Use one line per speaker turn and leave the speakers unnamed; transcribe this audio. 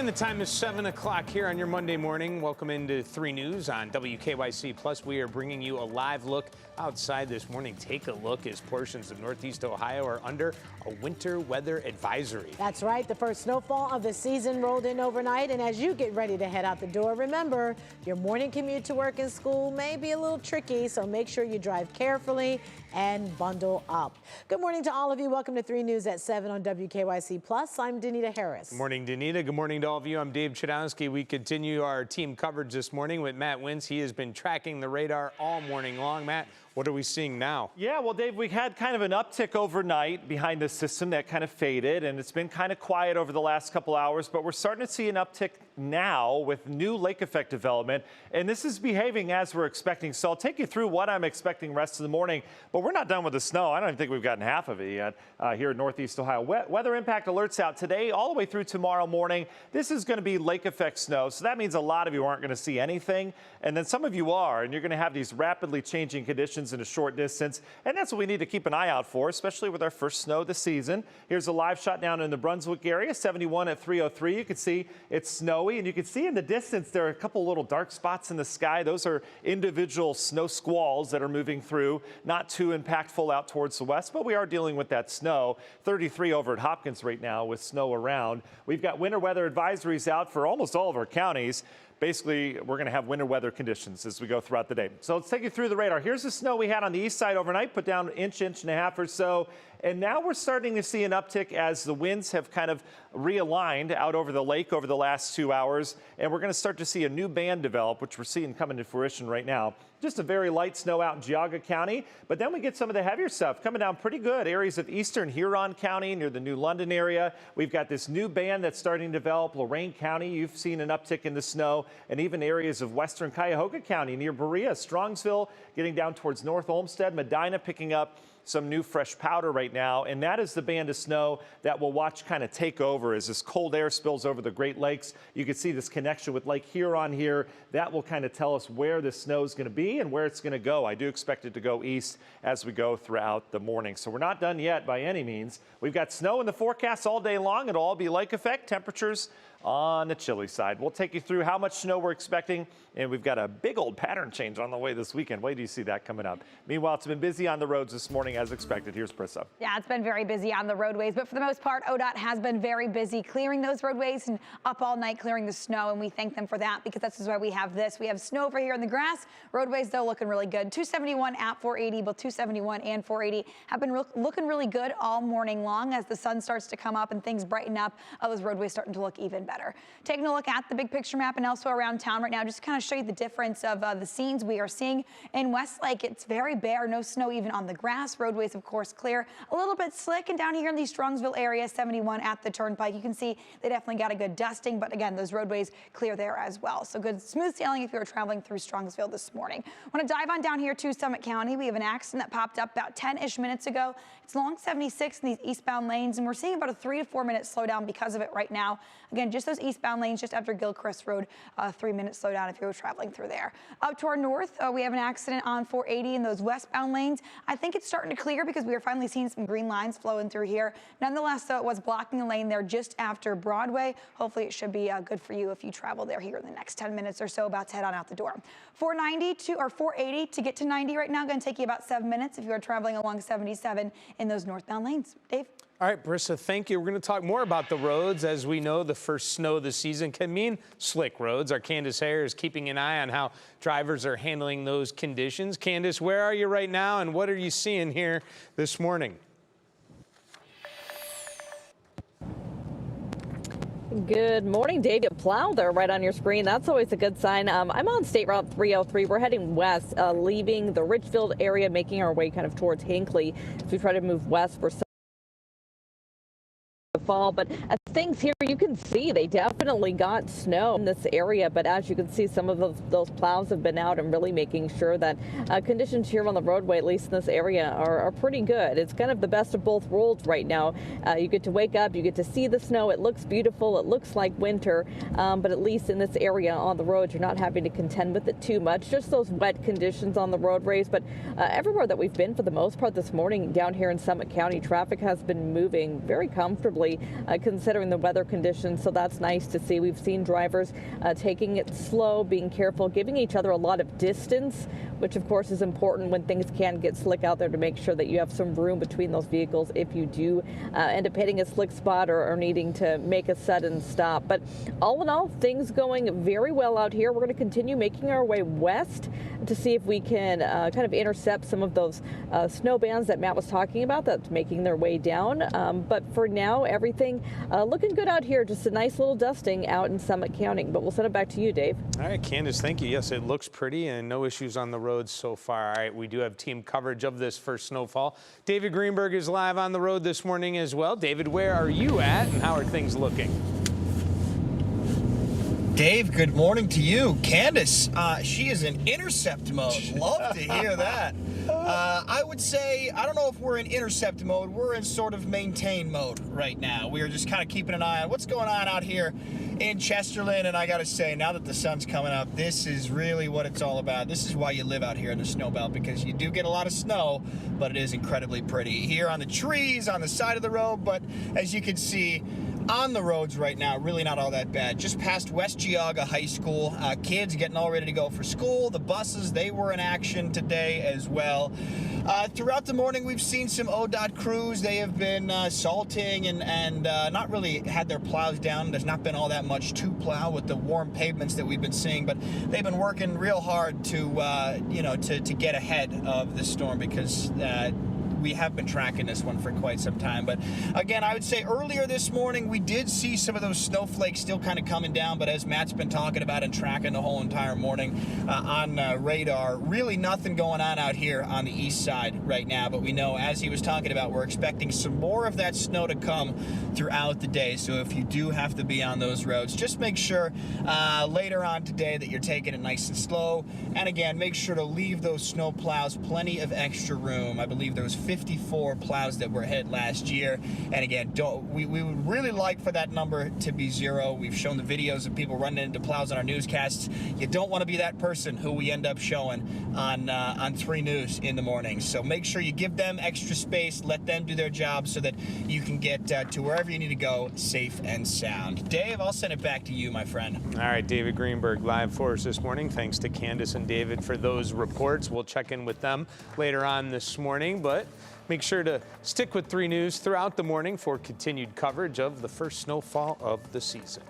And the time is 7 o'clock here on your Monday morning. Welcome into 3 News on WKYC. Plus, we are bringing you a live look outside this morning. Take a look as portions of Northeast Ohio are under a winter weather advisory.
That's right. The first snowfall of the season rolled in overnight. And as you get ready to head out the door, remember, your morning commute to work and school may be a little tricky. So make sure you drive carefully and bundle up. Good morning to all of you. Welcome to 3 News at 7 on WKYC Plus. I'm Danita Harris.
Good morning, Danita. Good morning to all of you. I'm Dave Chudowski. We continue our team coverage this morning with Matt Wintz. He has been tracking the radar all morning long. Matt, what are we seeing now?
Yeah, well, Dave, we had kind of an uptick overnight behind the system that kind of faded, and it's been kind of quiet over the last couple hours, but we're starting to see an uptick now with new lake effect development, and this is behaving as we're expecting. So I'll take you through what I'm expecting rest of the morning, but we're not done with the snow. I don't even think we've gotten half of it yet here in Northeast Ohio. Weather impact alerts out today all the way through tomorrow morning. This is going to be lake effect snow, so that means a lot of you aren't going to see anything, and then some of you are, and you're going to have these rapidly changing conditions in a short distance, and that's what we need to keep an eye out for, especially with our first snow this season. Here's a live shot down in the Brunswick area, 71 at 3:03. You can see it's snowy, and you can see in the distance there are a couple little dark spots in the sky. Those are individual snow squalls that are moving through, not too impactful out towards the west, but we are dealing with that snow. 33 over at Hopkins right now with snow around. We've got winter weather advisories out for almost all of our counties. Basically, we're going to have winter weather conditions as we go throughout the day. So let's take you through the radar. Here's the snow we had on the east side overnight, put down an inch and a half or so. And now we're starting to see an uptick as the winds have kind of realigned out over the lake over the last 2 hours. And we're going to start to see a new band develop, which we're seeing come into fruition right now. Just a very light snow out in Geauga County. But then we get some of the heavier stuff coming down pretty good. Areas of eastern Huron County near the New London area. We've got this new band that's starting to develop. Lorain County, you've seen an uptick in the snow. And even areas of western Cuyahoga County near Berea, Strongsville, getting down towards North Olmsted, Medina picking up some new fresh powder right now, and that is the band of snow that we'll watch kind of take over as this cold air spills over the Great Lakes. You can see this connection with Lake Huron here. That will kind of tell us where the snow is going to be and where it's going to go. I do expect it to go east as we go throughout the morning. So we're not done yet by any means. We've got snow in the forecast all day long. It'll all be lake effect. Temperatures on the chilly side. We'll take you through how much snow we're expecting, and we've got a big old pattern change on the way this weekend. Wait till you see that coming up. Meanwhile, it's been busy on the roads this morning as expected. Here's Prissa.
Yeah, it's been very busy on the roadways, but for the most part, ODOT has been very busy clearing those roadways and up all night clearing the snow, and we thank them for that because this is why we have this. We have snow over here in the grass. Roadways, though, looking really good. 271 at 480, both 271 and 480 have been looking really good all morning long as the sun starts to come up and things brighten up. Those roadways starting to look even better. Taking a look at the big picture map and also around town right now, just to kind of show you the difference of the scenes we are seeing in Westlake. It's very bare, no snow even on the grass. Roadways, of course, clear. A little bit slick, and down here in the Strongsville area, 71 at the Turnpike, you can see they definitely got a good dusting, but again, those roadways clear there as well. So good smooth sailing if you were traveling through Strongsville this morning. I want to dive on down here to Summit County. We have an accident that popped up about 10-ish minutes ago. It's along 76 in these eastbound lanes, and we're seeing about a 3 to 4 minute slowdown because of it right now. Again, just those eastbound lanes just after Gilchrist Road, 3 minute slowdown if you were traveling through there. Up to our north, we have an accident on 480 in those westbound lanes. I think it's starting to clear because we are finally seeing some green lines flowing through here. Nonetheless, though, it was blocking the lane there just after Broadway. Hopefully it should be good for you if you travel there here in the next 10 minutes or so, about to head on out the door. 480 to get to 90 right now, going to take you about 7 minutes if you are traveling along 77 in those northbound lanes. Dave?
All right, Brissa, thank you. We're going to talk more about the roads. As we know, the first snow of the season can mean slick roads. Our Candace Hare is keeping an eye on how drivers are handling those conditions. Candace, where are you right now, and what are you seeing here this morning?
Good morning, Dave. A plow there right on your screen. That's always a good sign. I'm on State Route 303. We're heading west, leaving the Richfield area, making our way kind of towards Hinckley as we try to move west for fall. But as things here, you can see they definitely got snow in this area, but as you can see, some of those plows have been out and really making sure that conditions here on the roadway, at least in this area, are pretty good. It's kind of the best of both worlds right now. You get to wake up, you get to see the snow. It looks beautiful, it looks like winter, but at least in this area on the road, you're not having to contend with it too much. Just those wet conditions on the roadways, but everywhere that we've been for the most part this morning down here in Summit County, traffic has been moving very comfortably. considering the weather conditions. So that's nice to see. We've seen drivers taking it slow, being careful, giving each other a lot of distance, which of course is important when things can get slick out there, to make sure that you have some room between those vehicles if you do end up hitting a slick spot or needing to make a sudden stop. But all in all, things going very well out here. We're going to continue making our way west to see if we can kind of intercept some of those snow bands that Matt was talking about that's making their way down. But for now, everything looking good out here. Just a nice little dusting out in Summit County. But we'll send it back to you, Dave.
All right, Candace, thank you. Yes, it looks pretty and no issues on the roads so far. All right, we do have team coverage of this first snowfall. David Greenberg is live on the road this morning as well. David, where are you at and how are things looking?
Dave, good morning to you. Candace, she is in intercept mode. Love to hear that. I would say, I don't know if we're in intercept mode. We're in sort of maintain mode right now. We are just kind of keeping an eye on what's going on out here in Chesterland. And I got to say, now that the sun's coming up, this is really what it's all about. This is why you live out here in the snow belt, because you do get a lot of snow, but it is incredibly pretty here on the trees, on the side of the road. But as you can see, on the roads right now, really not all that bad. Just past West Geauga High School, kids getting all ready to go for school. The buses, they were in action today as well. Throughout the morning, we've seen some ODOT crews. They have been salting and not really had their plows down. There's not been all that much to plow with the warm pavements that we've been seeing, but they've been working real hard to get ahead of the storm, because we have been tracking this one for quite some time. But again, I would say earlier this morning, we did see some of those snowflakes still kind of coming down, but as Matt's been talking about and tracking the whole entire morning on radar, really nothing going on out here on the east side right now. But we know, as he was talking about, we're expecting some more of that snow to come throughout the day. So if you do have to be on those roads, just make sure later on today that you're taking it nice and slow. And again, make sure to leave those snow plows plenty of extra room. I believe there was 54 plows that were hit last year. And again, we would really like for that number to be 0. We've shown the videos of people running into plows on our newscasts. You don't want to be that person who we end up showing on 3 News in the morning. So make sure you give them extra space, let them do their job so that you can get to wherever you need to go safe and sound. Dave, I'll send it back to you, my friend.
All right, David Greenberg live for us this morning. Thanks to Candace and David for those reports. We'll check in with them later on this morning, but make sure to stick with 3 News throughout the morning for continued coverage of the first snowfall of the season.